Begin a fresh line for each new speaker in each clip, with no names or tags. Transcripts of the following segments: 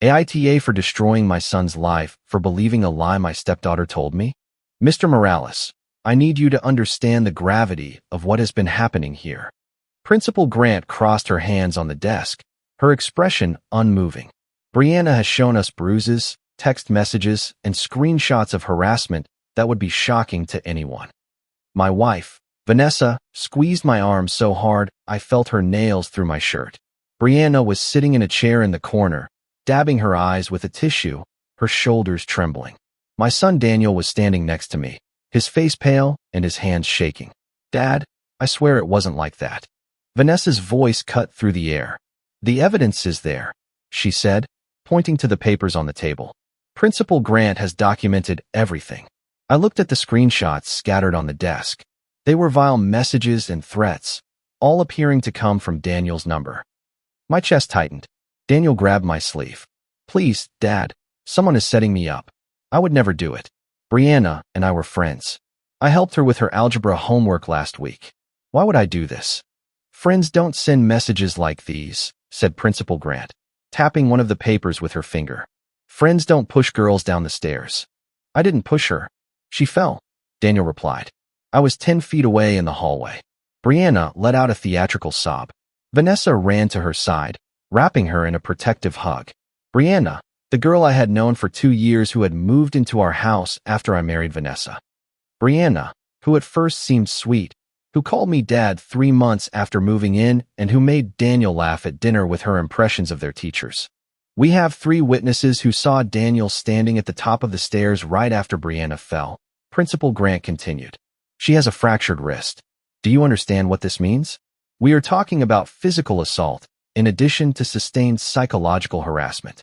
AITA for destroying my son's life, for believing a lie my stepdaughter told me? Mr. Morales, I need you to understand the gravity of what has been happening here. Principal Grant crossed her hands on the desk, her expression unmoving. Brianna has shown us bruises, text messages, and screenshots of harassment that would be shocking to anyone. My wife, Vanessa, squeezed my arm so hard I felt her nails through my shirt. Brianna was sitting in a chair in the corner, dabbing her eyes with a tissue, her shoulders trembling. My son Daniel was standing next to me, his face pale and his hands shaking. Dad, I swear it wasn't like that. Vanessa's voice cut through the air. The evidence is there, she said, pointing to the papers on the table. Principal Grant has documented everything. I looked at the screenshots scattered on the desk. They were vile messages and threats, all appearing to come from Daniel's number. My chest tightened. Daniel grabbed my sleeve. Please, Dad, someone is setting me up. I would never do it. Brianna and I were friends. I helped her with her algebra homework last week. Why would I do this? Friends don't send messages like these, said Principal Grant, tapping one of the papers with her finger. Friends don't push girls down the stairs. I didn't push her. She fell, Daniel replied. I was 10 feet away in the hallway. Brianna let out a theatrical sob. Vanessa ran to her side, wrapping her in a protective hug. Brianna, the girl I had known for 2 years who had moved into our house after I married Vanessa. Brianna, who at first seemed sweet, who called me Dad 3 months after moving in and who made Daniel laugh at dinner with her impressions of their teachers. We have 3 witnesses who saw Daniel standing at the top of the stairs right after Brianna fell. Principal Grant continued. She has a fractured wrist. Do you understand what this means? We are talking about physical assault, in addition to sustained psychological harassment.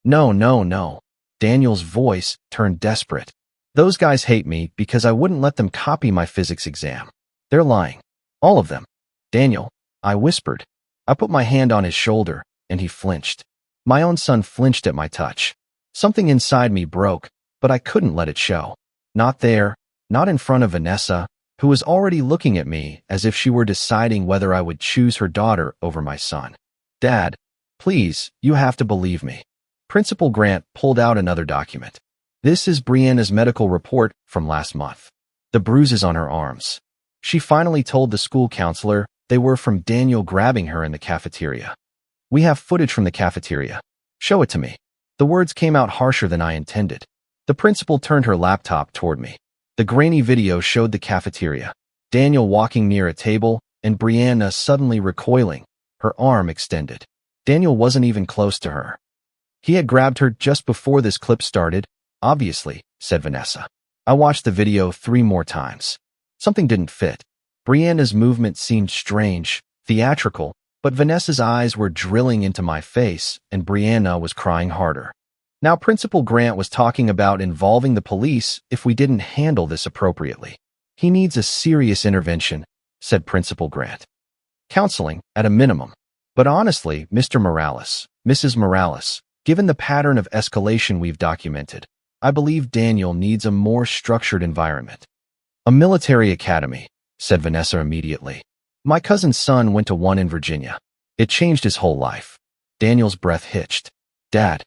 No. Daniel's voice turned desperate. Those guys hate me because I wouldn't let them copy my physics exam. They're lying. All of them. Daniel, I whispered. I put my hand on his shoulder, and he flinched. My own son flinched at my touch. Something inside me broke, but I couldn't let it show. Not there, not in front of Vanessa, who was already looking at me as if she were deciding whether I would choose her daughter over my son. Dad, please, you have to believe me. Principal Grant pulled out another document. This is Brianna's medical report from last month. The bruises on her arms. She finally told the school counselor they were from Daniel grabbing her in the cafeteria. We have footage from the cafeteria. Show it to me. The words came out harsher than I intended. The principal turned her laptop toward me. The grainy video showed the cafeteria, Daniel walking near a table, and Brianna suddenly recoiling, her arm extended. Daniel wasn't even close to her. He had grabbed her just before this clip started, obviously, said Vanessa. I watched the video 3 more times. Something didn't fit. Brianna's movement seemed strange, theatrical, but Vanessa's eyes were drilling into my face, and Brianna was crying harder. Now Principal Grant was talking about involving the police if we didn't handle this appropriately. He needs a serious intervention, said Principal Grant. Counseling, at a minimum. But honestly, Mr. Morales, Mrs. Morales, given the pattern of escalation we've documented, I believe Daniel needs a more structured environment. A military academy, said Vanessa immediately. My cousin's son went to one in Virginia. It changed his whole life. Daniel's breath hitched. Dad,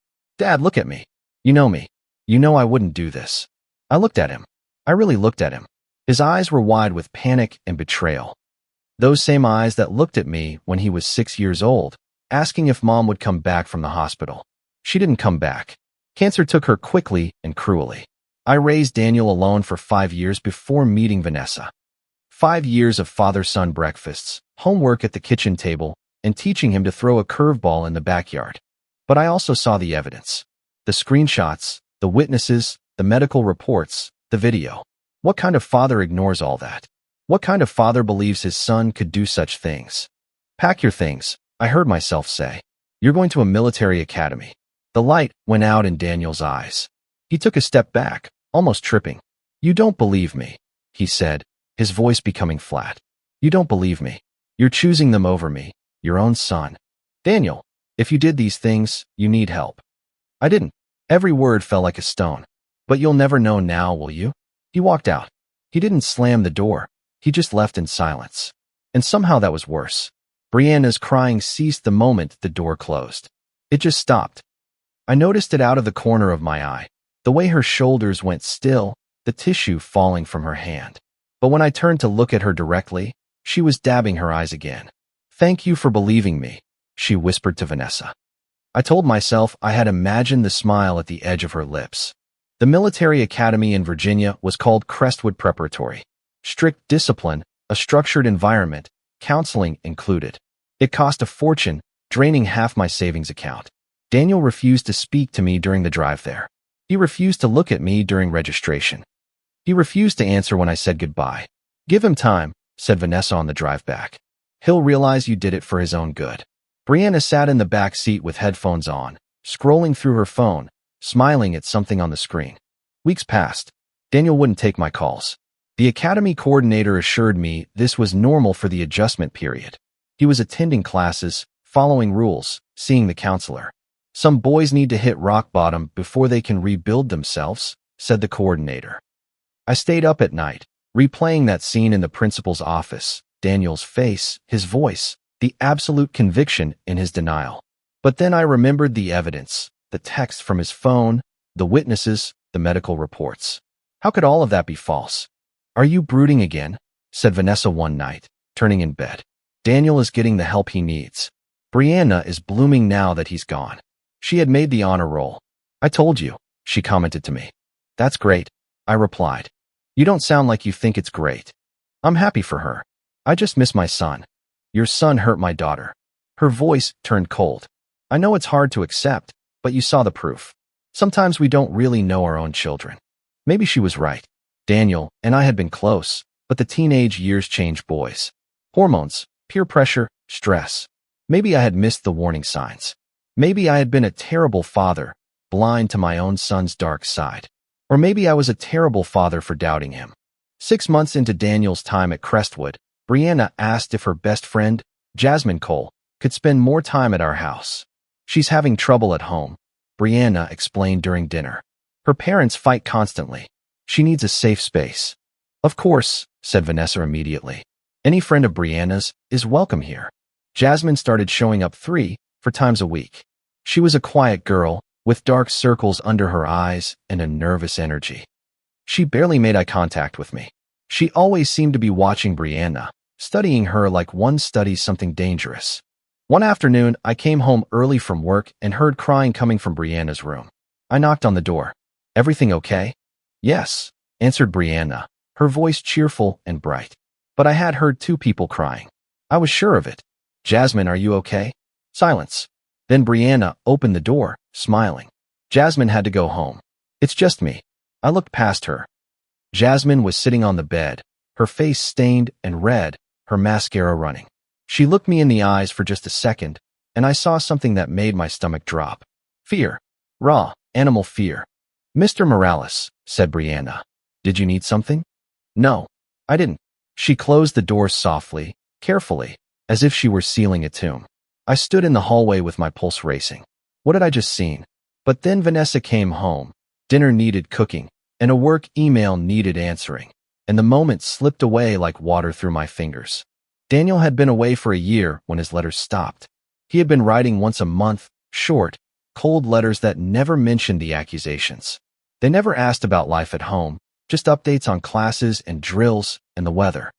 look at me. You know me. You know I wouldn't do this. I looked at him. I really looked at him. His eyes were wide with panic and betrayal. Those same eyes that looked at me when he was 6 years old, asking if Mom would come back from the hospital. She didn't come back. Cancer took her quickly and cruelly. I raised Daniel alone for 5 years before meeting Vanessa. 5 years of father-son breakfasts, homework at the kitchen table, and teaching him to throw a curveball in the backyard. But I also saw the evidence. The screenshots, the witnesses, the medical reports, the video. What kind of father ignores all that? What kind of father believes his son could do such things? Pack your things, I heard myself say. You're going to a military academy. The light went out in Daniel's eyes. He took a step back, almost tripping. You don't believe me, he said, his voice becoming flat. You don't believe me. You're choosing them over me, your own son. Daniel, if you did these things, you need help. I didn't. Every word fell like a stone. But you'll never know now, will you? He walked out. He didn't slam the door. He just left in silence. And somehow that was worse. Brianna's crying ceased the moment the door closed. It just stopped. I noticed it out of the corner of my eye, the way her shoulders went still, the tissue falling from her hand. But when I turned to look at her directly, she was dabbing her eyes again. "Thank you for believing me," she whispered to Vanessa. I told myself I had imagined the smile at the edge of her lips. The military academy in Virginia was called Crestwood Preparatory. Strict discipline, a structured environment, counseling included. It cost a fortune, draining half my savings account. Daniel refused to speak to me during the drive there. He refused to look at me during registration. He refused to answer when I said goodbye. "Give him time," said Vanessa on the drive back. "He'll realize you did it for his own good." Brianna sat in the back seat with headphones on, scrolling through her phone, smiling at something on the screen. Weeks passed. Daniel wouldn't take my calls. The academy coordinator assured me this was normal for the adjustment period. He was attending classes, following rules, seeing the counselor. "Some boys need to hit rock bottom before they can rebuild themselves," said the coordinator. I stayed up at night, replaying that scene in the principal's office, Daniel's face, his voice, the absolute conviction in his denial. But then I remembered the evidence, the text from his phone, the witnesses, the medical reports. How could all of that be false? "Are you brooding again?" said Vanessa one night, turning in bed. "Daniel is getting the help he needs. Brianna is blooming now that he's gone. She had made the honor roll." "I told you," she commented to me. "That's great," I replied. "You don't sound like you think it's great." "I'm happy for her. I just miss my son." "Your son hurt my daughter." Her voice turned cold. "I know it's hard to accept, but you saw the proof. Sometimes we don't really know our own children." Maybe she was right. Daniel and I had been close, but the teenage years change boys. Hormones, peer pressure, stress. Maybe I had missed the warning signs. Maybe I had been a terrible father, blind to my own son's dark side. Or maybe I was a terrible father for doubting him. 6 months into Daniel's time at Crestwood, Brianna asked if her best friend, Jasmine Cole, could spend more time at our house. "She's having trouble at home," Brianna explained during dinner. "Her parents fight constantly. She needs a safe space." "Of course," said Vanessa immediately. "Any friend of Brianna's is welcome here." Jasmine started showing up 3-4 times a week. She was a quiet girl, with dark circles under her eyes and a nervous energy. She barely made eye contact with me. She always seemed to be watching Brianna, studying her like one studies something dangerous. One afternoon, I came home early from work and heard crying coming from Brianna's room. I knocked on the door. "Everything okay?" "Yes," answered Brianna, her voice cheerful and bright. But I had heard 2 people crying. I was sure of it. "Jasmine, are you okay?" Silence. Then Brianna opened the door, smiling. "Jasmine had to go home. It's just me." I looked past her. Jasmine was sitting on the bed, her face stained and red, her mascara running. She looked me in the eyes for just a second, and I saw something that made my stomach drop. Fear. Raw, animal fear. "Mr. Morales," said Brianna. "Did you need something?" "No, I didn't." She closed the door softly, carefully, as if she were sealing a tomb. I stood in the hallway with my pulse racing. What had I just seen? But then Vanessa came home. Dinner needed cooking, and a work email needed answering, and the moment slipped away like water through my fingers. Daniel had been away for a year when his letters stopped. He had been writing once a month, short, cold letters that never mentioned the accusations. They never asked about life at home, just updates on classes and drills and the weather.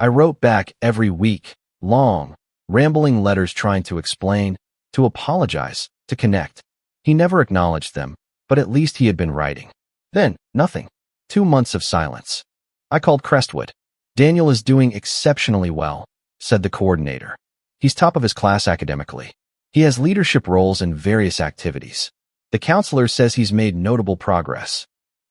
I wrote back every week, long, rambling letters trying to explain, to apologize, to connect. He never acknowledged them, but at least he had been writing. Then, nothing. 2 months of silence. I called Crestwood. "Daniel is doing exceptionally well," said the coordinator. "He's top of his class academically. He has leadership roles in various activities. The counselor says he's made notable progress.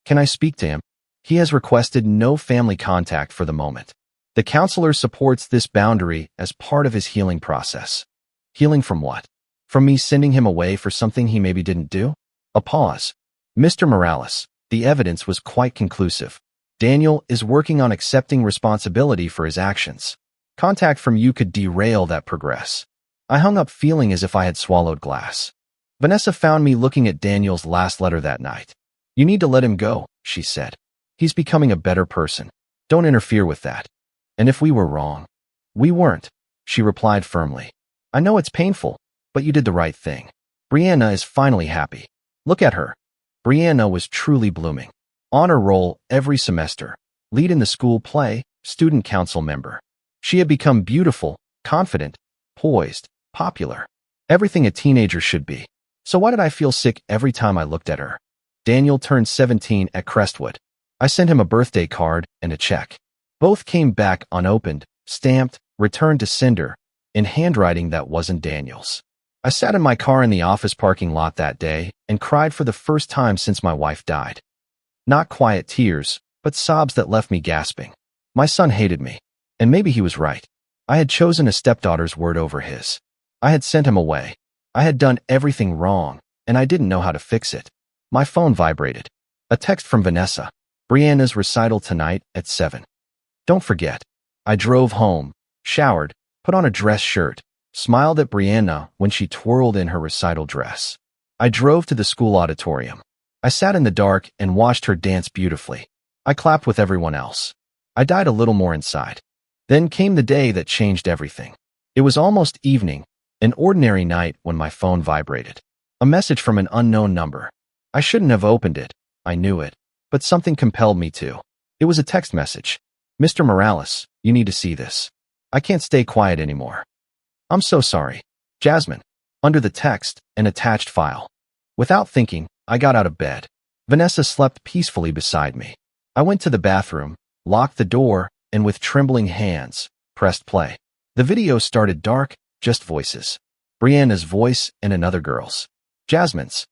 Can I speak to him? He has requested no family contact for the moment. The counselor supports this boundary as part of his healing process." Healing from what? From me sending him away for something he maybe didn't do? A pause. "Mr. Morales, the evidence was quite conclusive. Daniel is working on accepting responsibility for his actions. Contact from you could derail that progress." I hung up feeling as if I had swallowed glass. Vanessa found me looking at Daniel's last letter that night. "You need to let him go," she said. "He's becoming a better person. Don't interfere with that." "And if we were wrong?" "We weren't," she replied firmly. "I know it's painful, but you did the right thing." Brianna is finally happy. Look at her. Brianna was truly blooming. Honor roll every semester. Lead in the school play, student council member. She had become beautiful, confident, poised, popular. Everything a teenager should be. So why did I feel sick every time I looked at her? Daniel turned 17 at Crestwood. I sent him a birthday card and a check. Both came back unopened, stamped, returned to sender, in handwriting that wasn't Daniel's. I sat in my car in the office parking lot that day and cried for the first time since my wife died. Not quiet tears, but sobs that left me gasping. My son hated me, and maybe he was right. I had chosen a stepdaughter's word over his. I had sent him away. I had done everything wrong, and I didn't know how to fix it. My phone vibrated. A text from Vanessa. Brianna's recital tonight at 7. Don't forget. I drove home, showered, put on a dress shirt, smiled at Brianna when she twirled in her recital dress. I drove to the school auditorium. I sat in the dark and watched her dance beautifully. I clapped with everyone else. I died a little more inside. Then came the day that changed everything. It was almost evening, an ordinary night when my phone vibrated. A message from an unknown number. I shouldn't have opened it. I knew it. But something compelled me to. It was a text message. Mr. Morales, you need to see this. I can't stay quiet anymore. I'm so sorry. Jasmine. Under the text, an attached file. Without thinking, I got out of bed. Vanessa slept peacefully beside me. I went to the bathroom, locked the door, and with trembling hands, pressed play. The video started dark, just voices. Brianna's voice and another girl's. Jasmine's.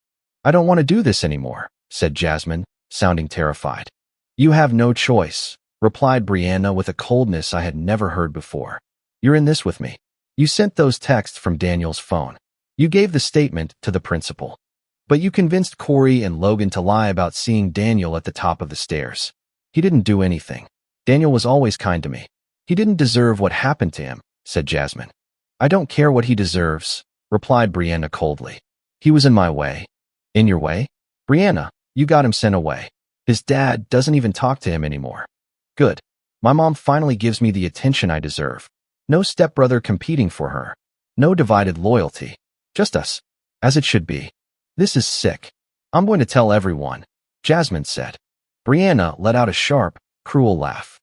I don't want to do this anymore, said Jasmine, sounding terrified. You have no choice, replied Brianna with a coldness I had never heard before. You're in this with me. You sent those texts from Daniel's phone. You gave the statement to the principal. But you convinced Corey and Logan to lie about seeing Daniel at the top of the stairs. He didn't do anything. Daniel was always kind to me. He didn't deserve what happened to him, said Jasmine. I don't care what he deserves, replied Brianna coldly. He was in my way. In your way? Brianna, you got him sent away. His dad doesn't even talk to him anymore. Good. My mom finally gives me the attention I deserve. No stepbrother competing for her. No divided loyalty. Just us. As it should be. This is sick. I'm going to tell everyone, Jasmine said. Brianna let out a sharp, cruel laugh.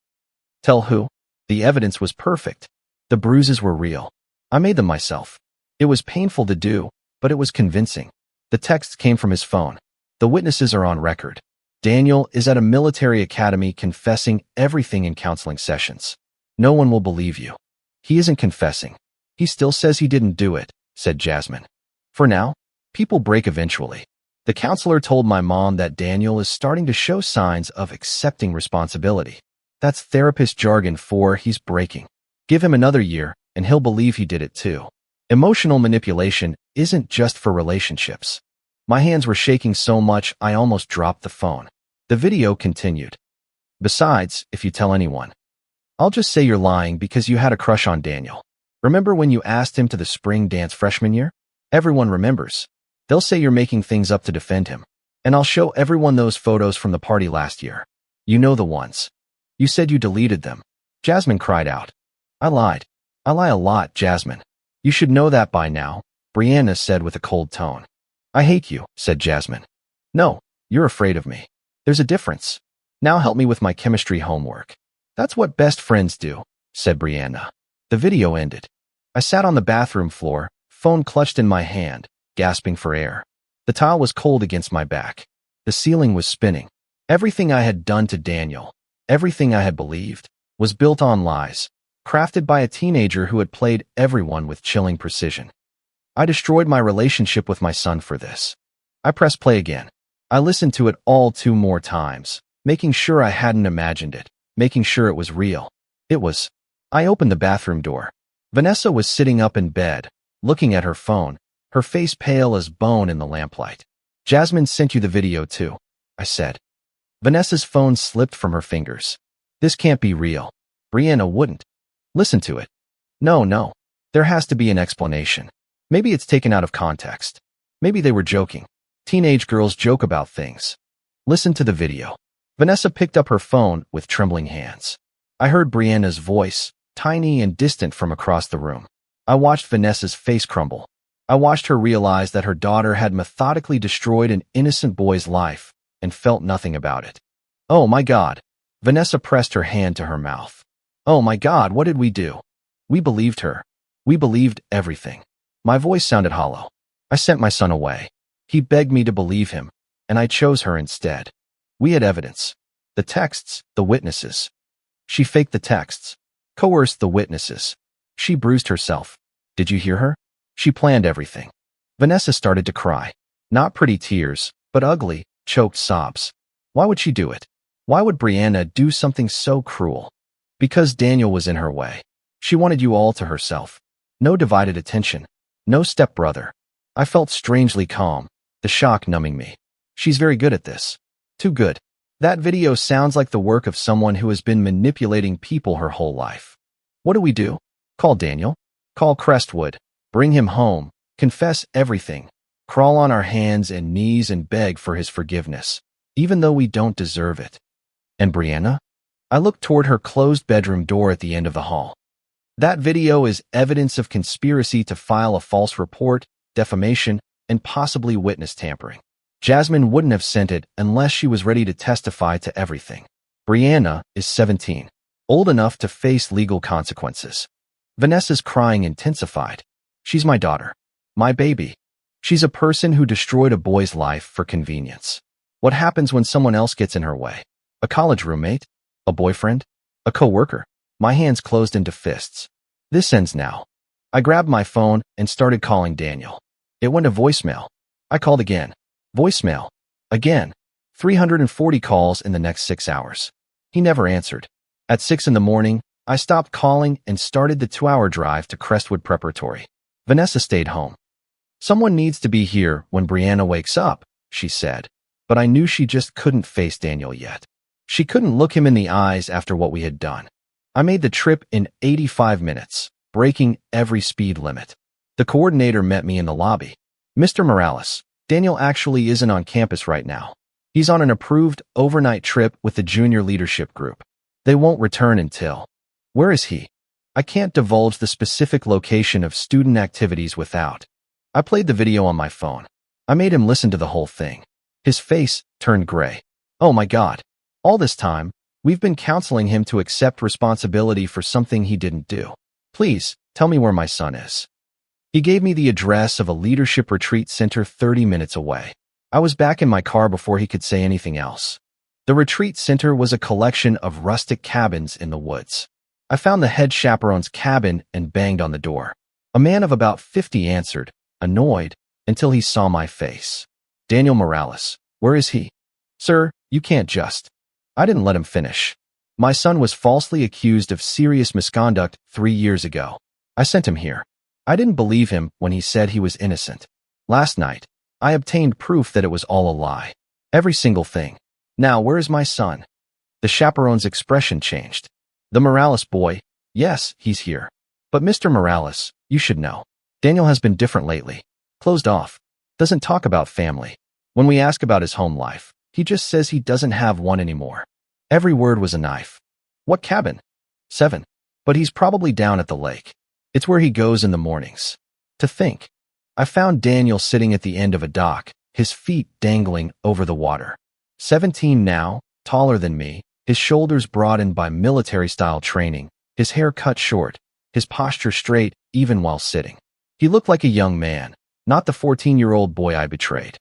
Tell who? The evidence was perfect. The bruises were real. I made them myself. It was painful to do, but it was convincing. The texts came from his phone. The witnesses are on record. Daniel is at a military academy confessing everything in counseling sessions. No one will believe you. He isn't confessing. He still says he didn't do it, said Jasmine. For now, people break eventually. The counselor told my mom that Daniel is starting to show signs of accepting responsibility. That's therapist jargon for he's breaking. Give him another year, and he'll believe he did it too. Emotional manipulation isn't just for relationships. My hands were shaking so much I almost dropped the phone. The video continued. Besides, if you tell anyone, I'll just say you're lying because you had a crush on Daniel. Remember when you asked him to the spring dance freshman year? Everyone remembers. They'll say you're making things up to defend him. And I'll show everyone those photos from the party last year. You know the ones. You said you deleted them. Jasmine cried out. I lied. I lie a lot, Jasmine. You should know that by now, Brianna said with a cold tone. I hate you, said Jasmine. No, you're afraid of me. There's a difference. Now help me with my chemistry homework. That's what best friends do, said Brianna. The video ended. I sat on the bathroom floor, phone clutched in my hand, gasping for air. The tile was cold against my back. The ceiling was spinning. Everything I had done to Daniel, everything I had believed, was built on lies, crafted by a teenager who had played everyone with chilling precision. I destroyed my relationship with my son for this. I pressed play again. I listened to it all 2 more times, making sure I hadn't imagined it, making sure it was real. It was. I opened the bathroom door. Vanessa was sitting up in bed, looking at her phone, her face pale as bone in the lamplight. Jasmine sent you the video too, I said. Vanessa's phone slipped from her fingers. This can't be real. Brianna wouldn't. Listen to it. No. There has to be an explanation. Maybe it's taken out of context. Maybe they were joking. Teenage girls joke about things. Listen to the video. Vanessa picked up her phone with trembling hands. I heard Brianna's voice, tiny and distant from across the room. I watched Vanessa's face crumble. I watched her realize that her daughter had methodically destroyed an innocent boy's life and felt nothing about it. Oh my God. Vanessa pressed her hand to her mouth. Oh my God, what did we do? We believed her. We believed everything. My voice sounded hollow. I sent my son away. He begged me to believe him, and I chose her instead. We had evidence. The texts, the witnesses. She faked the texts, coerced the witnesses. She bruised herself. Did you hear her? She planned everything. Vanessa started to cry. Not pretty tears, but ugly, choked sobs. Why would she do it? Why would Brianna do something so cruel? Because Daniel was in her way. She wanted you all to herself. No divided attention. No stepbrother. I felt strangely calm, the shock numbing me. She's very good at this. Too good. That video sounds like the work of someone who has been manipulating people her whole life. What do we do? Call Daniel? Call Crestwood. Bring him home. Confess everything. Crawl on our hands and knees and beg for his forgiveness, even though we don't deserve it. And Brianna? I looked toward her closed bedroom door at the end of the hall. That video is evidence of conspiracy to file a false report, defamation, and possibly witness tampering. Jasmine wouldn't have sent it unless she was ready to testify to everything. Brianna is 17, old enough to face legal consequences. Vanessa's crying intensified. She's my daughter. My baby. She's a person who destroyed a boy's life for convenience. What happens when someone else gets in her way? A college roommate? A boyfriend? A coworker? My hands closed into fists. This ends now. I grabbed my phone and started calling Daniel. It went to voicemail. I called again. Voicemail. Again. 340 calls in the next 6 hours. He never answered. At 6 in the morning, I stopped calling and started the 2-hour drive to Crestwood Preparatory. Vanessa stayed home. Someone needs to be here when Brianna wakes up, she said, but I knew she just couldn't face Daniel yet. She couldn't look him in the eyes after what we had done. I made the trip in 85 minutes, breaking every speed limit. The coordinator met me in the lobby. Mr. Morales, Daniel actually isn't on campus right now. He's on an approved overnight trip with the junior leadership group. They won't return until... Where is he? I can't divulge the specific location of student activities without. I played the video on my phone. I made him listen to the whole thing. His face turned gray. Oh my God. All this time, we've been counseling him to accept responsibility for something he didn't do. Please, tell me where my son is. He gave me the address of a leadership retreat center 30 minutes away. I was back in my car before he could say anything else. The retreat center was a collection of rustic cabins in the woods. I found the head chaperone's cabin and banged on the door. A man of about 50 answered, annoyed, until he saw my face. Daniel Morales, where is he? Sir, you can't just... I didn't let him finish. My son was falsely accused of serious misconduct 3 years ago. I sent him here. I didn't believe him when he said he was innocent. Last night, I obtained proof that it was all a lie. Every single thing. Now, where is my son? The chaperone's expression changed. The Morales boy, yes, he's here. But Mr. Morales, you should know. Daniel has been different lately. Closed off. Doesn't talk about family. When we ask about his home life, he just says he doesn't have one anymore. Every word was a knife. What cabin? 7. But he's probably down at the lake. It's where he goes in the mornings. To think. I found Daniel sitting at the end of a dock, his feet dangling over the water. 17 now, taller than me, his shoulders broadened by military-style training, his hair cut short, his posture straight even while sitting. He looked like a young man, not the 14-year-old boy I betrayed.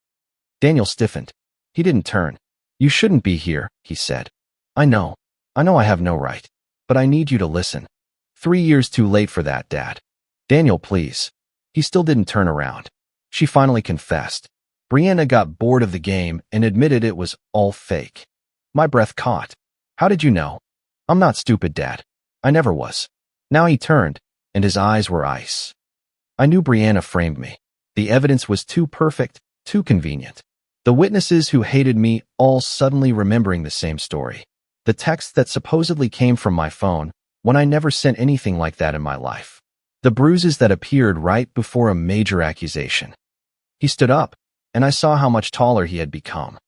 Daniel stiffened. He didn't turn. You shouldn't be here, he said. I know I have no right. But I need you to listen. 3 years too late for that, Dad. Daniel, please. He still didn't turn around. She finally confessed. Brianna got bored of the game and admitted it was all fake. My breath caught. How did you know? I'm not stupid, Dad. I never was. Now he turned, and his eyes were ice. I knew Brianna framed me. The evidence was too perfect, too convenient. The witnesses who hated me all suddenly remembering the same story. The text that supposedly came from my phone when I never sent anything like that in my life. The bruises that appeared right before a major accusation. He stood up, and I saw how much taller he had become.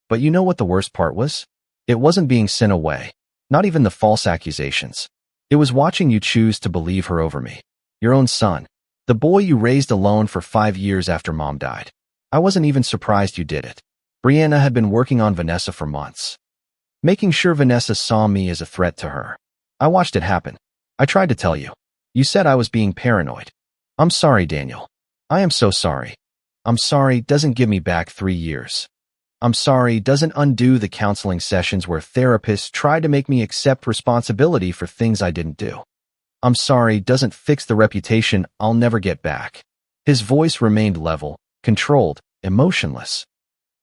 But you know what the worst part was? It wasn't being sent away, not even the false accusations. It was watching you choose to believe her over me. Your own son. The boy you raised alone for 5 years after mom died. I wasn't even surprised you did it. Brianna had been working on Vanessa for months, making sure Vanessa saw me as a threat to her. I watched it happen. I tried to tell you. You said I was being paranoid. I'm sorry, Daniel. I am so sorry. I'm sorry doesn't give me back 3 years. I'm sorry doesn't undo the counseling sessions where therapists tried to make me accept responsibility for things I didn't do. I'm sorry doesn't fix the reputation I'll never get back. His voice remained level, controlled, emotionless.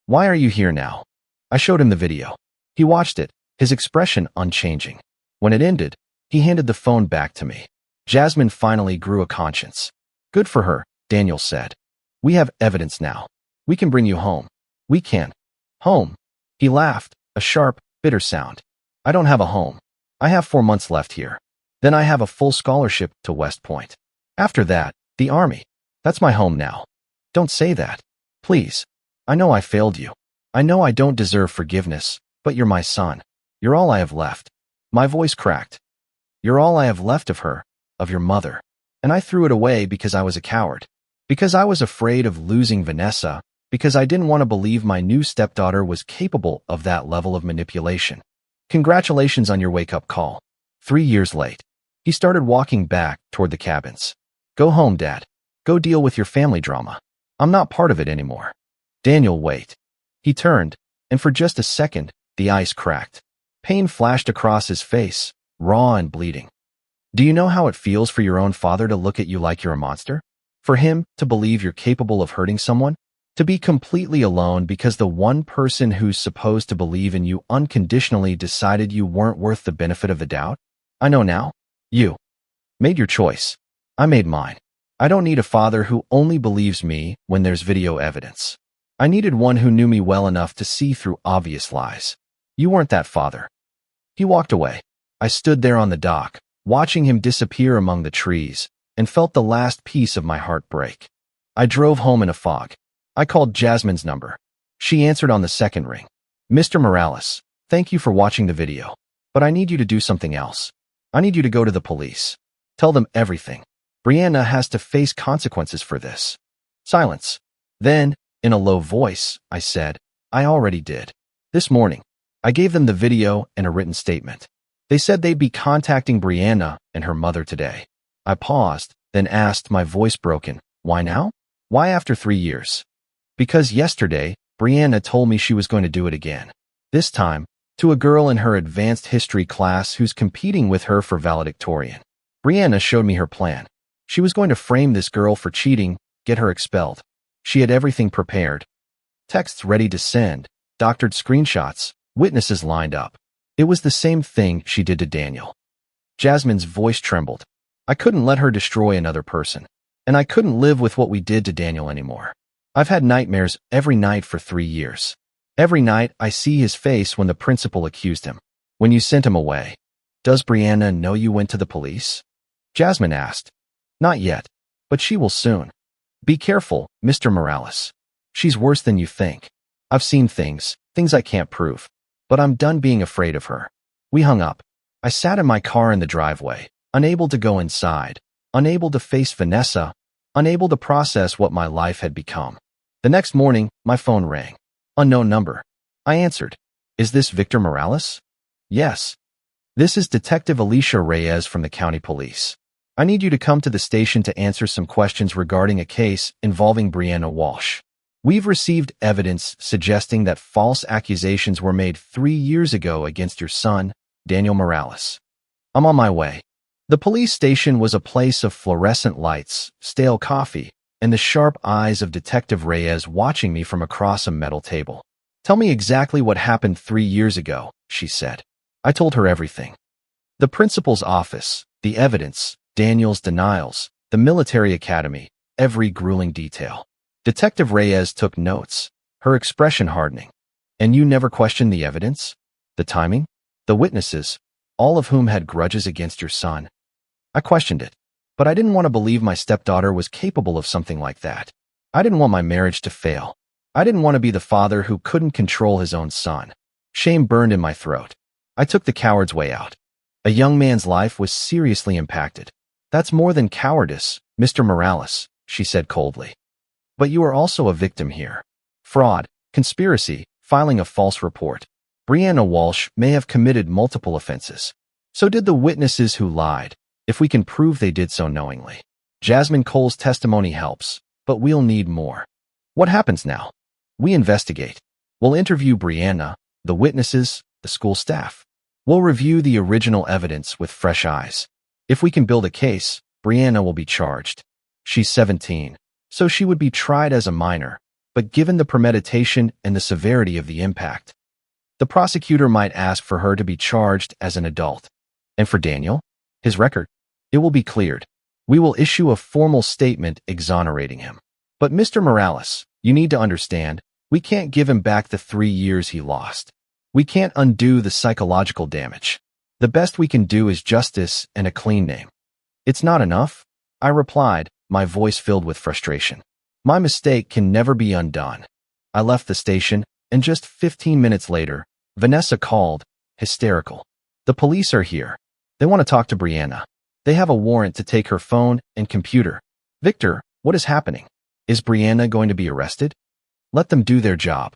Why are you here now? I showed him the video. He watched it, his expression unchanging. When it ended, he handed the phone back to me. Jasmine finally grew a conscience. Good for her, Daniel said. We have evidence now. We can bring you home. We can. Home. He laughed, a sharp, bitter sound. I don't have a home. I have 4 months left here. Then I have a full scholarship to West Point. After that, the Army. That's my home now. Don't say that. Please. I know I failed you. I know I don't deserve forgiveness, but you're my son. You're all I have left. My voice cracked. You're all I have left of her, of your mother. And I threw it away because I was a coward. Because I was afraid of losing Vanessa, because I didn't want to believe my new stepdaughter was capable of that level of manipulation. Congratulations on your wake-up call. 3 years late. He started walking back toward the cabins. Go home, Dad. Go deal with your family drama. I'm not part of it anymore. Daniel, wait. He turned, and for just a second, the ice cracked. Pain flashed across his face, raw and bleeding. Do you know how it feels for your own father to look at you like you're a monster? For him to believe you're capable of hurting someone? To be completely alone because the one person who's supposed to believe in you unconditionally decided you weren't worth the benefit of the doubt? I know now. You made your choice. I made mine. I don't need a father who only believes me when there's video evidence. I needed one who knew me well enough to see through obvious lies. You weren't that father. He walked away. I stood there on the dock, watching him disappear among the trees, and felt the last piece of my heart break. I drove home in a fog. I called Jasmine's number. She answered on the second ring. Mr. Morales, thank you for watching the video, but I need you to do something else. I need you to go to the police. Tell them everything. Brianna has to face consequences for this. Silence. Then, in a low voice, I said, I already did. This morning, I gave them the video and a written statement. They said they'd be contacting Brianna and her mother today. I paused, then asked, my voice broken, why now? Why after 3 years? Because yesterday, Brianna told me she was going to do it again. This time, to a girl in her advanced history class who's competing with her for valedictorian. Brianna showed me her plan. She was going to frame this girl for cheating, get her expelled. She had everything prepared. Texts ready to send, doctored screenshots, witnesses lined up. It was the same thing she did to Daniel. Jasmine's voice trembled. I couldn't let her destroy another person. And I couldn't live with what we did to Daniel anymore. I've had nightmares every night for 3 years. Every night I see his face when the principal accused him. When you sent him away. Does Brianna know you went to the police? Jasmine asked. Not yet, but she will soon. Be careful, Mr. Morales. She's worse than you think. I've seen things I can't prove. But I'm done being afraid of her. We hung up. I sat in my car in the driveway, unable to go inside, unable to face Vanessa, unable to process what my life had become. The next morning, my phone rang. Unknown number. I answered. Is this Victor Morales? Yes. This is Detective Alicia Reyes from the county police. I need you to come to the station to answer some questions regarding a case involving Brianna Walsh. We've received evidence suggesting that false accusations were made 3 years ago against your son, Daniel Morales. I'm on my way. The police station was a place of fluorescent lights, stale coffee, and the sharp eyes of Detective Reyes watching me from across a metal table. Tell me exactly what happened 3 years ago, she said. I told her everything. The principal's office, the evidence, Daniel's denials, the military academy, every grueling detail. Detective Reyes took notes, her expression hardening. And you never questioned the evidence? The timing? The witnesses, all of whom had grudges against your son? I questioned it, but I didn't want to believe my stepdaughter was capable of something like that. I didn't want my marriage to fail. I didn't want to be the father who couldn't control his own son. Shame burned in my throat. I took the coward's way out. A young man's life was seriously impacted. That's more than cowardice, Mr. Morales, she said coldly. But you are also a victim here. Fraud, conspiracy, filing a false report. Brianna Walsh may have committed multiple offenses. So did the witnesses who lied, if we can prove they did so knowingly. Jasmine Cole's testimony helps, but we'll need more. What happens now? We investigate. We'll interview Brianna, the witnesses, the school staff. We'll review the original evidence with fresh eyes. If we can build a case, Brianna will be charged. She's 17, so she would be tried as a minor, but given the premeditation and the severity of the impact, the prosecutor might ask for her to be charged as an adult. And for Daniel, his record, it will be cleared. We will issue a formal statement exonerating him. But Mr. Morales, you need to understand, we can't give him back the 3 years he lost. We can't undo the psychological damage. The best we can do is justice and a clean name. It's not enough, I replied, my voice filled with frustration. My mistake can never be undone. I left the station, and just 15 minutes later, Vanessa called, hysterical. The police are here. They want to talk to Brianna. They have a warrant to take her phone and computer. Victor, what is happening? Is Brianna going to be arrested? Let them do their job.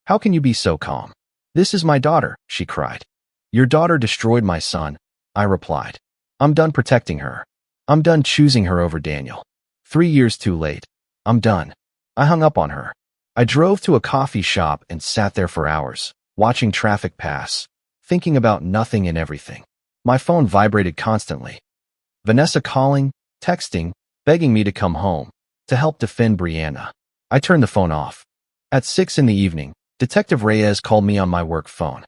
How can you be so calm? This is my daughter, she cried. Your daughter destroyed my son, I replied. I'm done protecting her. I'm done choosing her over Daniel. 3 years too late. I'm done. I hung up on her. I drove to a coffee shop and sat there for hours, watching traffic pass, thinking about nothing and everything. My phone vibrated constantly. Vanessa calling, texting, begging me to come home, to help defend Brianna. I turned the phone off. At 6 in the evening, Detective Reyes called me on my work phone.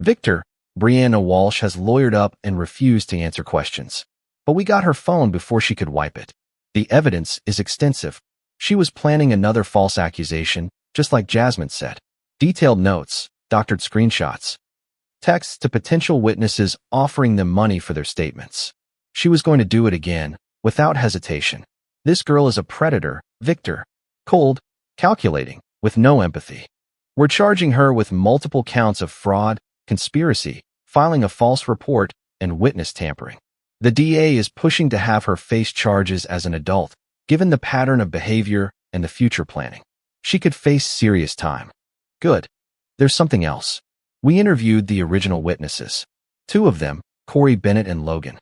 Victor, Brianna Walsh has lawyered up and refused to answer questions. But we got her phone before she could wipe it. The evidence is extensive. She was planning another false accusation, just like Jasmine said. Detailed notes, doctored screenshots, texts to potential witnesses offering them money for their statements. She was going to do it again, without hesitation. This girl is a predator, Victor. Cold, calculating, with no empathy. We're charging her with multiple counts of fraud, conspiracy, filing a false report, and witness tampering. The DA is pushing to have her face charges as an adult, given the pattern of behavior and the future planning. She could face serious time. Good. There's something else. We interviewed the original witnesses. 2 of them, Corey Bennett and Logan,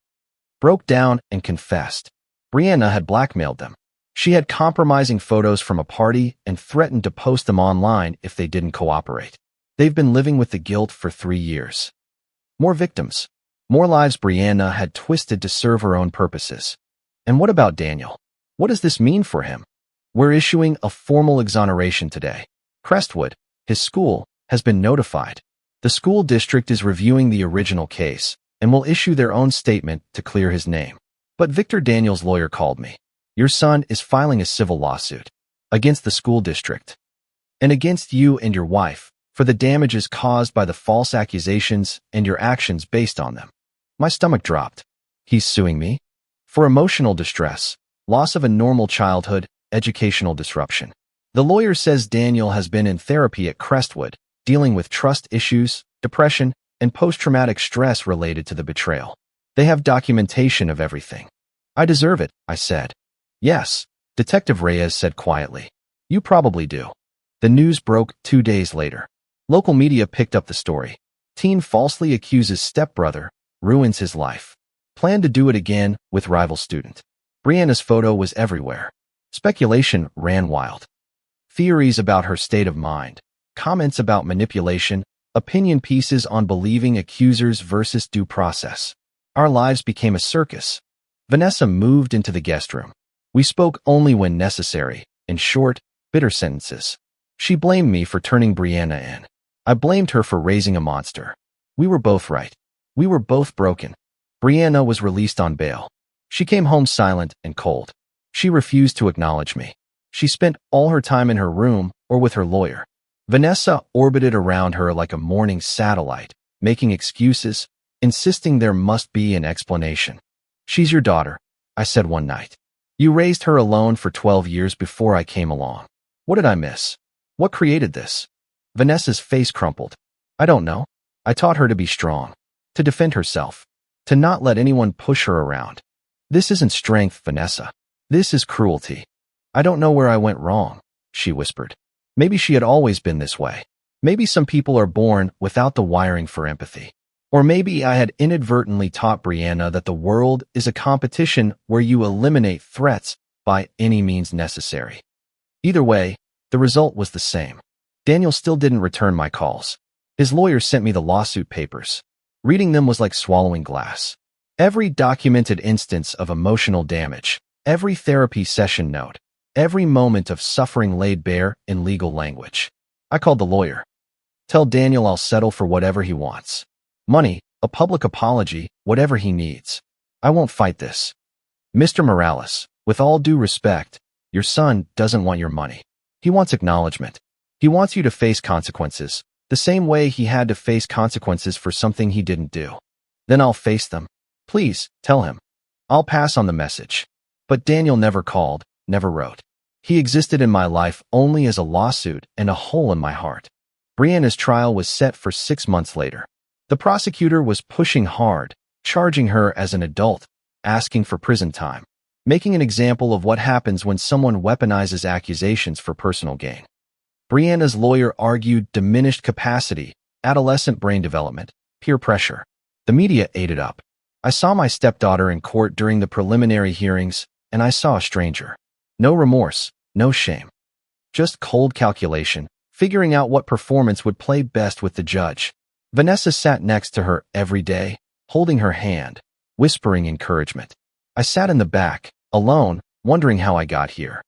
broke down and confessed. Brianna had blackmailed them. She had compromising photos from a party and threatened to post them online if they didn't cooperate. They've been living with the guilt for 3 years. More victims. More lives Brianna had twisted to serve her own purposes. And what about Daniel? What does this mean for him? We're issuing a formal exoneration today. Crestwood, his school, has been notified. The school district is reviewing the original case and will issue their own statement to clear his name. But Victor Daniel's lawyer called me. Your son is filing a civil lawsuit against the school district and against you and your wife for the damages caused by the false accusations and your actions based on them. My stomach dropped. He's suing me? For emotional distress, loss of a normal childhood, educational disruption. The lawyer says Daniel has been in therapy at Crestwood, dealing with trust issues, depression, and post-traumatic stress related to the betrayal. They have documentation of everything. I deserve it, I said. Yes, Detective Reyes said quietly. You probably do. The news broke 2 days later. Local media picked up the story. Teen falsely accuses stepbrother, ruins his life. Planned to do it again with rival student. Brianna's photo was everywhere. Speculation ran wild. Theories about her state of mind, comments about manipulation, opinion pieces on believing accusers versus due process. Our lives became a circus. Vanessa moved into the guest room. We spoke only when necessary, in short, bitter sentences. She blamed me for turning Brianna in. I blamed her for raising a monster. We were both right. We were both broken. Brianna was released on bail. She came home silent and cold. She refused to acknowledge me. She spent all her time in her room or with her lawyer. Vanessa orbited around her like a morning satellite, making excuses, insisting there must be an explanation. She's your daughter, I said one night. You raised her alone for 12 years before I came along. What did I miss? What created this? Vanessa's face crumpled. I don't know. I taught her to be strong, to defend herself, to not let anyone push her around. This isn't strength, Vanessa. This is cruelty. I don't know where I went wrong, she whispered. Maybe she had always been this way. Maybe some people are born without the wiring for empathy. Or maybe I had inadvertently taught Brianna that the world is a competition where you eliminate threats by any means necessary. Either way, the result was the same. Daniel still didn't return my calls. His lawyer sent me the lawsuit papers. Reading them was like swallowing glass. Every documented instance of emotional damage, every therapy session note, every moment of suffering laid bare in legal language. I called the lawyer. Tell Daniel I'll settle for whatever he wants. Money, a public apology, whatever he needs. I won't fight this. Mr. Morales, with all due respect, your son doesn't want your money. He wants acknowledgement. He wants you to face consequences, the same way he had to face consequences for something he didn't do. Then I'll face them. Please, tell him. I'll pass on the message. But Daniel never called, never wrote. He existed in my life only as a lawsuit and a hole in my heart. Brianna's trial was set for 6 months later. The prosecutor was pushing hard, charging her as an adult, asking for prison time, making an example of what happens when someone weaponizes accusations for personal gain. Brianna's lawyer argued diminished capacity, adolescent brain development, peer pressure. The media ate it up. I saw my stepdaughter in court during the preliminary hearings, and I saw a stranger. No remorse, no shame. Just cold calculation, figuring out what performance would play best with the judge. Vanessa sat next to her every day, holding her hand, whispering encouragement. I sat in the back, alone, wondering how I got here.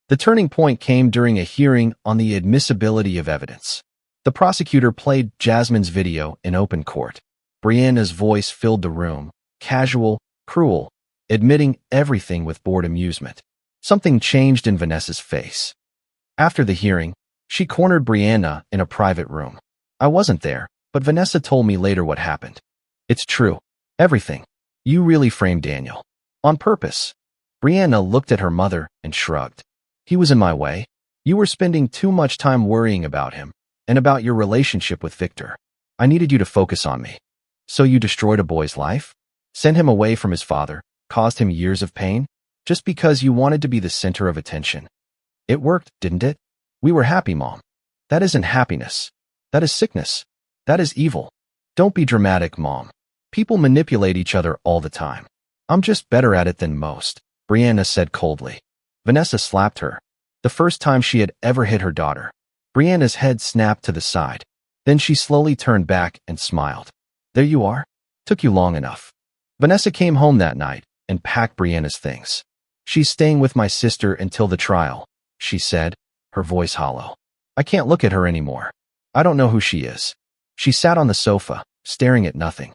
The turning point came during a hearing on the admissibility of evidence. The prosecutor played Jasmine's video in open court. Brianna's voice filled the room, casual, cruel, admitting everything with bored amusement. Something changed in Vanessa's face. After the hearing, she cornered Brianna in a private room. I wasn't there, but Vanessa told me later what happened. It's true. Everything. You really framed Daniel. On purpose. Brianna looked at her mother and shrugged. He was in my way. You were spending too much time worrying about him and about your relationship with Victor. I needed you to focus on me. So you destroyed a boy's life? Sent him away from his father, caused him years of pain? Just because you wanted to be the center of attention. It worked, didn't it? We were happy, Mom. That isn't happiness. That is sickness. That is evil. Don't be dramatic, Mom. People manipulate each other all the time. I'm just better at it than most, Brianna said coldly. Vanessa slapped her. The first time she had ever hit her daughter. Brianna's head snapped to the side. Then she slowly turned back and smiled. There you are. Took you long enough. Vanessa came home that night and packed Brianna's things. She's staying with my sister until the trial, she said, her voice hollow. I can't look at her anymore. I don't know who she is. She sat on the sofa, staring at nothing.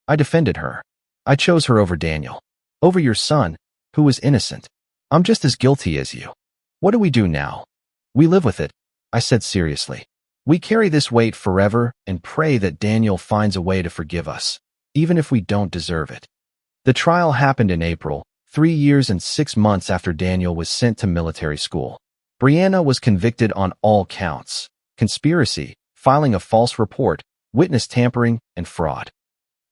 I defended her. I chose her over Daniel. Over your son, who was innocent. I'm just as guilty as you. What do we do now? We live with it, I said seriously. We carry this weight forever and pray that Daniel finds a way to forgive us, even if we don't deserve it. The trial happened in April, 3 years and 6 months after Daniel was sent to military school. Brianna was convicted on all counts: conspiracy, filing a false report, witness tampering, and fraud.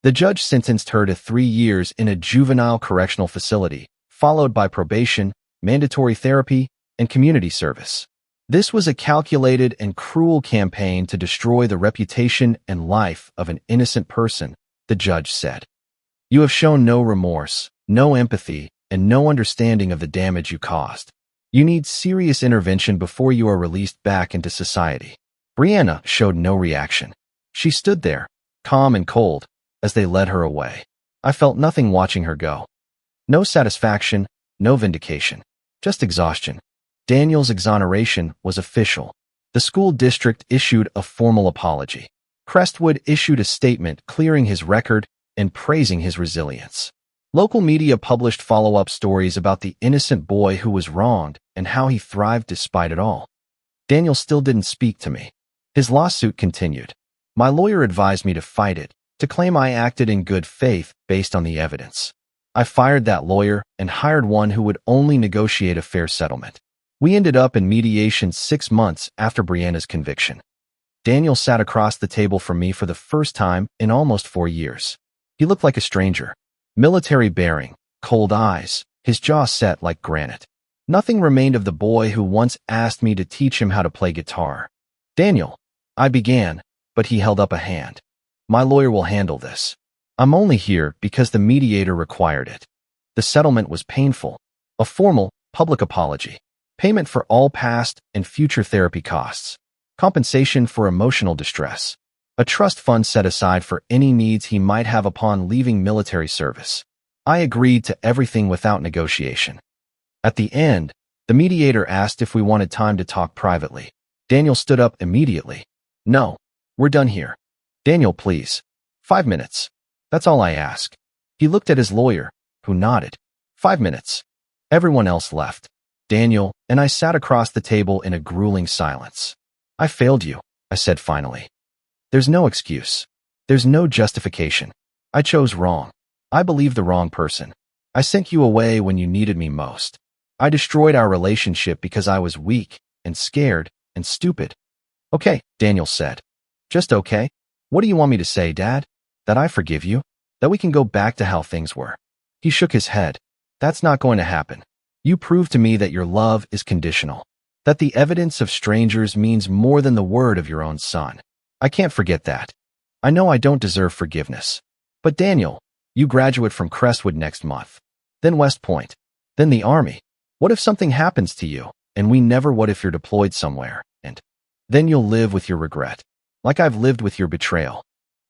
The judge sentenced her to 3 years in a juvenile correctional facility, followed by probation, mandatory therapy, and community service. This was a calculated and cruel campaign to destroy the reputation and life of an innocent person, the judge said. You have shown no remorse, no empathy, and no understanding of the damage you caused. You need serious intervention before you are released back into society. Brianna showed no reaction. She stood there, calm and cold, as they led her away. I felt nothing watching her go. No satisfaction, no vindication, just exhaustion. Daniel's exoneration was official. The school district issued a formal apology. Crestwood issued a statement clearing his record and praising his resilience. Local media published follow-up stories about the innocent boy who was wronged and how he thrived despite it all. Daniel still didn't speak to me. His lawsuit continued. My lawyer advised me to fight it, to claim I acted in good faith based on the evidence. I fired that lawyer and hired one who would only negotiate a fair settlement. We ended up in mediation 6 months after Brianna's conviction. Daniel sat across the table from me for the first time in almost 4 years. He looked like a stranger. Military bearing, cold eyes, his jaw set like granite. Nothing remained of the boy who once asked me to teach him how to play guitar. "Daniel," I began, but he held up a hand. "My lawyer will handle this. I'm only here because the mediator required it." The settlement was painful. A formal, public apology. Payment for all past and future therapy costs. Compensation for emotional distress. A trust fund set aside for any needs he might have upon leaving military service. I agreed to everything without negotiation. At the end, the mediator asked if we wanted time to talk privately. Daniel stood up immediately. "No, we're done here." "Daniel, please. 5 minutes. That's all I ask." He looked at his lawyer, who nodded. 5 minutes. Everyone else left. Daniel and I sat across the table in a grueling silence. "I failed you," I said finally. "There's no excuse. There's no justification. I chose wrong. I believed the wrong person. I sent you away when you needed me most. I destroyed our relationship because I was weak and scared and stupid." "Okay," Daniel said. "Just okay? What do you want me to say, Dad? That I forgive you? That we can go back to how things were?" He shook his head. "That's not going to happen. You proved to me that your love is conditional. That the evidence of strangers means more than the word of your own son. I can't forget that. I know I don't deserve forgiveness. But Daniel, you graduate from Crestwood next month. Then West Point. Then the Army. What if something happens to you, and we never what if you're deployed somewhere, and then you'll live with your regret, like I've lived with your betrayal."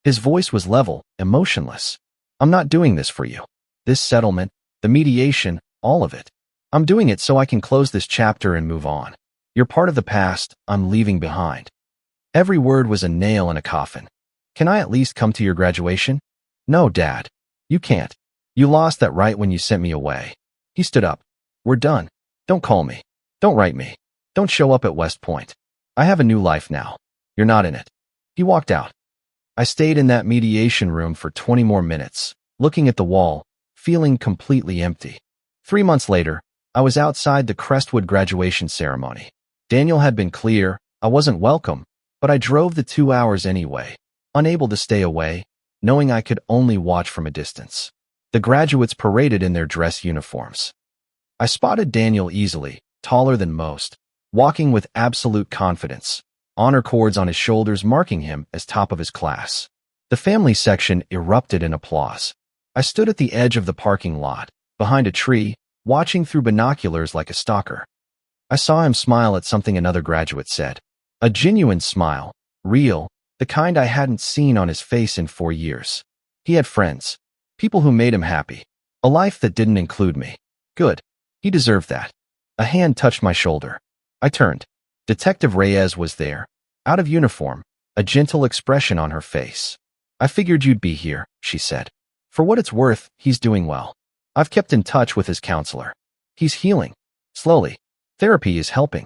His voice was level, emotionless. "I'm not doing this for you. This settlement, the mediation, all of it. I'm doing it so I can close this chapter and move on. You're part of the past I'm leaving behind." Every word was a nail in a coffin. "Can I at least come to your graduation?" "No, Dad. You can't. You lost that right when you sent me away." He stood up. "We're done. Don't call me. Don't write me. Don't show up at West Point. I have a new life now. You're not in it." He walked out. I stayed in that mediation room for 20 more minutes, looking at the wall, feeling completely empty. 3 months later, I was outside the Crestwood graduation ceremony. Daniel had been clear. I wasn't welcome, but I drove the 2 hours anyway, unable to stay away, knowing I could only watch from a distance. The graduates paraded in their dress uniforms. I spotted Daniel easily, taller than most, walking with absolute confidence, honor cords on his shoulders marking him as top of his class. The family section erupted in applause. I stood at the edge of the parking lot, behind a tree, watching through binoculars like a stalker. I saw him smile at something another graduate said. A genuine smile, real, the kind I hadn't seen on his face in 4 years. He had friends, people who made him happy, a life that didn't include me. Good. He deserved that. A hand touched my shoulder. I turned. Detective Reyes was there, out of uniform, a gentle expression on her face. "I figured you'd be here," she said. "For what it's worth, he's doing well. I've kept in touch with his counselor. He's healing. Slowly. Therapy is helping."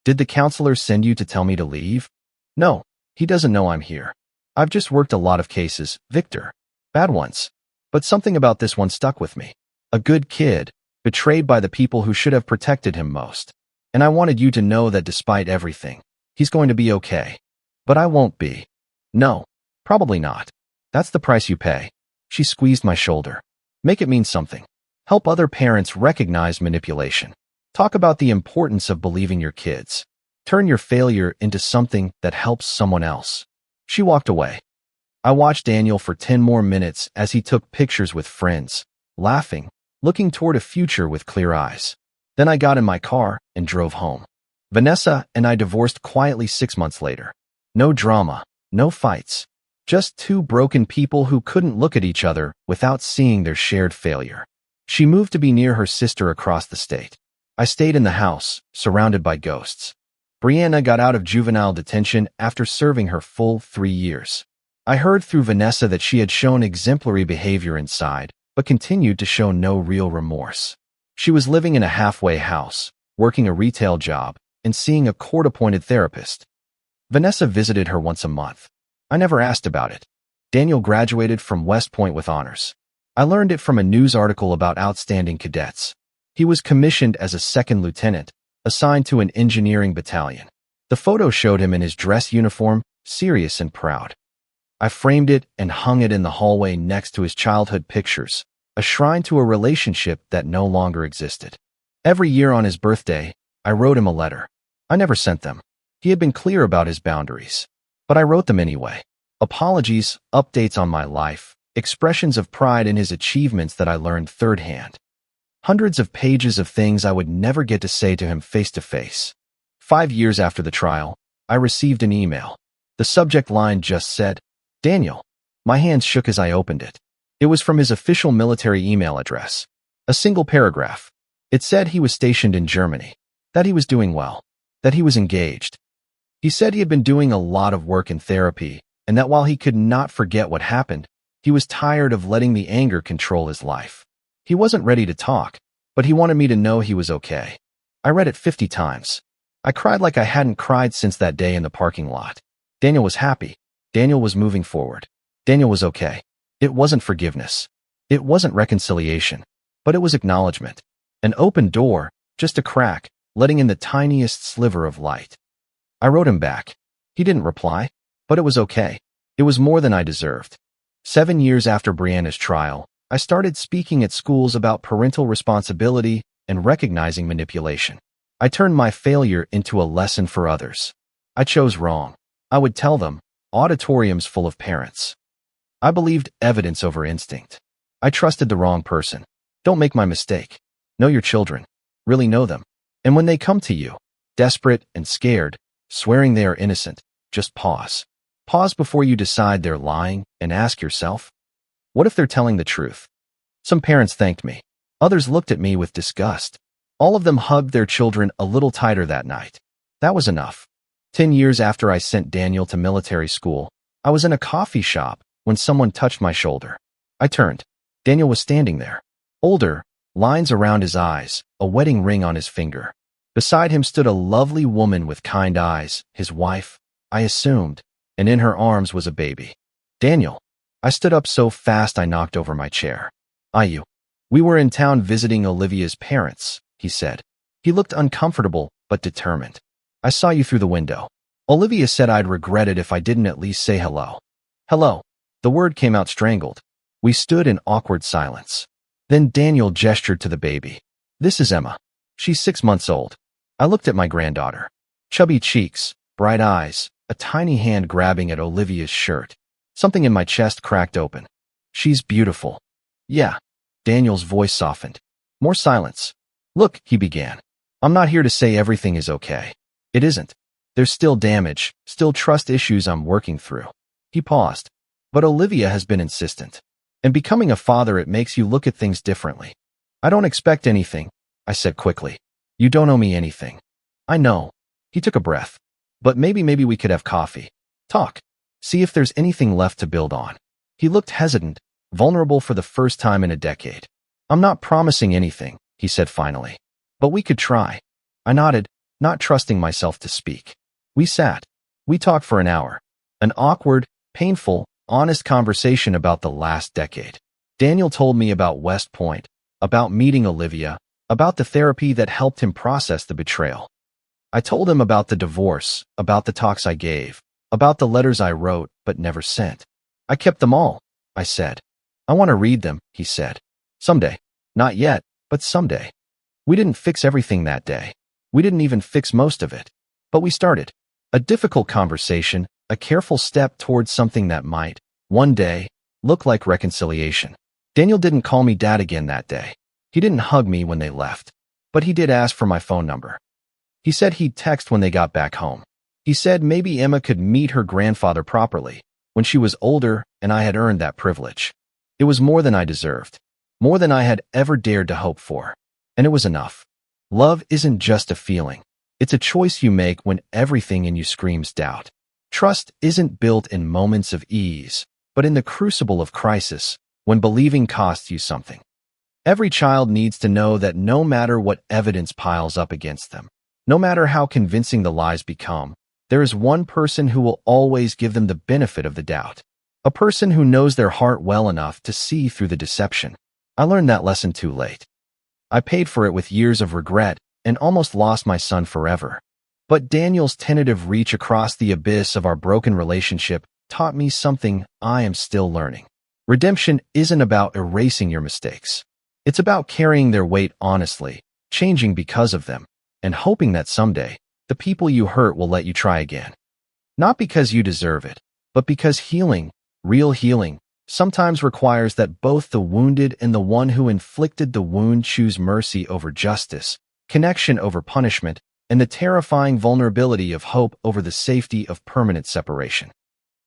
"Did the counselor send you to tell me to leave?" "No, he doesn't know I'm here. I've just worked a lot of cases, Victor. Bad ones. But something about this one stuck with me. A good kid, betrayed by the people who should have protected him most. And I wanted you to know that despite everything, he's going to be okay. But I won't be. No, probably not. That's the price you pay." She squeezed my shoulder. "Make it mean something. Help other parents recognize manipulation. Talk about the importance of believing your kids. Turn your failure into something that helps someone else." She walked away. I watched Daniel for 10 more minutes as he took pictures with friends, laughing, looking toward a future with clear eyes. Then I got in my car and drove home. Vanessa and I divorced quietly 6 months later. No drama, no fights. Just two broken people who couldn't look at each other without seeing their shared failure. She moved to be near her sister across the state. I stayed in the house, surrounded by ghosts. Brianna got out of juvenile detention after serving her full 3 years. I heard through Vanessa that she had shown exemplary behavior inside, but continued to show no real remorse. She was living in a halfway house, working a retail job, and seeing a court-appointed therapist. Vanessa visited her once a month. I never asked about it. Daniel graduated from West Point with honors. I learned it from a news article about outstanding cadets. He was commissioned as a second lieutenant, assigned to an engineering battalion. The photo showed him in his dress uniform, serious and proud. I framed it and hung it in the hallway next to his childhood pictures, a shrine to a relationship that no longer existed. Every year on his birthday, I wrote him a letter. I never sent them. He had been clear about his boundaries. But I wrote them anyway. Apologies, updates on my life, expressions of pride in his achievements that I learned third hand. Hundreds of pages of things I would never get to say to him face to face. 5 years after the trial, I received an email. The subject line just said, "Daniel." My hands shook as I opened it. It was from his official military email address. A single paragraph. It said he was stationed in Germany, that he was doing well, that he was engaged. He said he had been doing a lot of work in therapy, and that while he could not forget what happened, he was tired of letting the anger control his life. He wasn't ready to talk, but he wanted me to know he was okay. I read it 50 times. I cried like I hadn't cried since that day in the parking lot. Daniel was happy. Daniel was moving forward. Daniel was okay. It wasn't forgiveness. It wasn't reconciliation. But it was acknowledgement. An open door, just a crack, letting in the tiniest sliver of light. I wrote him back. He didn't reply, but it was okay. It was more than I deserved. 7 years after Brianna's trial, I started speaking at schools about parental responsibility and recognizing manipulation. I turned my failure into a lesson for others. I chose wrong. I would tell them, auditoriums full of parents. I believed evidence over instinct. I trusted the wrong person. Don't make my mistake. Know your children. Really know them. And when they come to you, desperate and scared, swearing they are innocent, just pause. Pause before you decide they're lying and ask yourself, what if they're telling the truth? Some parents thanked me. Others looked at me with disgust. All of them hugged their children a little tighter that night. That was enough. 10 years after I sent Daniel to military school, I was in a coffee shop when someone touched my shoulder. I turned. Daniel was standing there. Older, lines around his eyes, a wedding ring on his finger. Beside him stood a lovely woman with kind eyes, his wife, I assumed, and in her arms was a baby. Daniel. I stood up so fast I knocked over my chair. You. We were in town visiting Olivia's parents, he said. He looked uncomfortable, but determined. I saw you through the window. Olivia said I'd regret it if I didn't at least say hello. Hello. The word came out strangled. We stood in awkward silence. Then Daniel gestured to the baby. This is Emma. She's 6 months old. I looked at my granddaughter. Chubby cheeks, bright eyes, a tiny hand grabbing at Olivia's shirt. Something in my chest cracked open. She's beautiful. Yeah. Daniel's voice softened. More silence. Look, he began. I'm not here to say everything is okay. It isn't. There's still damage, still trust issues I'm working through. He paused. But Olivia has been insistent. And becoming a father, it makes you look at things differently. I don't expect anything, I said quickly. You don't owe me anything. I know. He took a breath. But maybe we could have coffee. Talk. See if there's anything left to build on. He looked hesitant, vulnerable for the first time in a decade. I'm not promising anything, he said finally. But we could try. I nodded, not trusting myself to speak. We sat. We talked for an hour. An awkward, painful, honest conversation about the last decade. Daniel told me about West Point, about meeting Olivia, about the therapy that helped him process the betrayal. I told him about the divorce, about the talks I gave, about the letters I wrote but never sent. I kept them all, I said. I want to read them, he said. Someday. Not yet, but someday. We didn't fix everything that day. We didn't even fix most of it. But we started. A difficult conversation, a careful step towards something that might, one day, look like reconciliation. Daniel didn't call me dad again that day. He didn't hug me when they left. But he did ask for my phone number. He said he'd text when they got back home. He said maybe Emma could meet her grandfather properly when she was older, and I had earned that privilege. It was more than I deserved, more than I had ever dared to hope for. And it was enough. Love isn't just a feeling. It's a choice you make when everything in you screams doubt. Trust isn't built in moments of ease, but in the crucible of crisis, when believing costs you something. Every child needs to know that no matter what evidence piles up against them, no matter how convincing the lies become, there is one person who will always give them the benefit of the doubt. A person who knows their heart well enough to see through the deception. I learned that lesson too late. I paid for it with years of regret and almost lost my son forever. But Daniel's tentative reach across the abyss of our broken relationship taught me something I am still learning. Redemption isn't about erasing your mistakes. It's about carrying their weight honestly, changing because of them, and hoping that someday, the people you hurt will let you try again. Not because you deserve it, but because healing, real healing, sometimes requires that both the wounded and the one who inflicted the wound choose mercy over justice, connection over punishment, and the terrifying vulnerability of hope over the safety of permanent separation.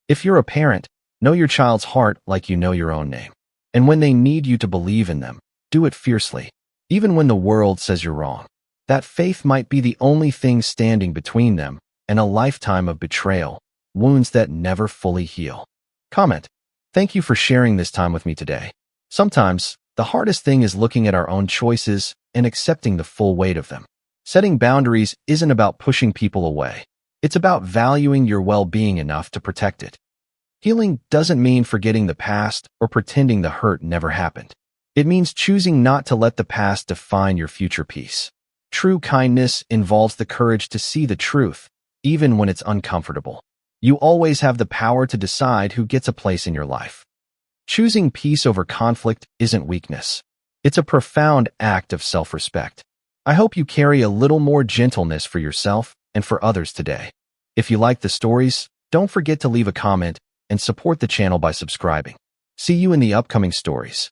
If you're a parent, know your child's heart like you know your own name. And when they need you to believe in them, do it fiercely, even when the world says you're wrong. That faith might be the only thing standing between them and a lifetime of betrayal, wounds that never fully heal. Comment. Thank you for sharing this time with me today. Sometimes, the hardest thing is looking at our own choices and accepting the full weight of them. Setting boundaries isn't about pushing people away. It's about valuing your well-being enough to protect it. Healing doesn't mean forgetting the past or pretending the hurt never happened. It means choosing not to let the past define your future peace. True kindness involves the courage to see the truth, even when it's uncomfortable. You always have the power to decide who gets a place in your life. Choosing peace over conflict isn't weakness. It's a profound act of self-respect. I hope you carry a little more gentleness for yourself and for others today. If you like the stories, don't forget to leave a comment and support the channel by subscribing. See you in the upcoming stories.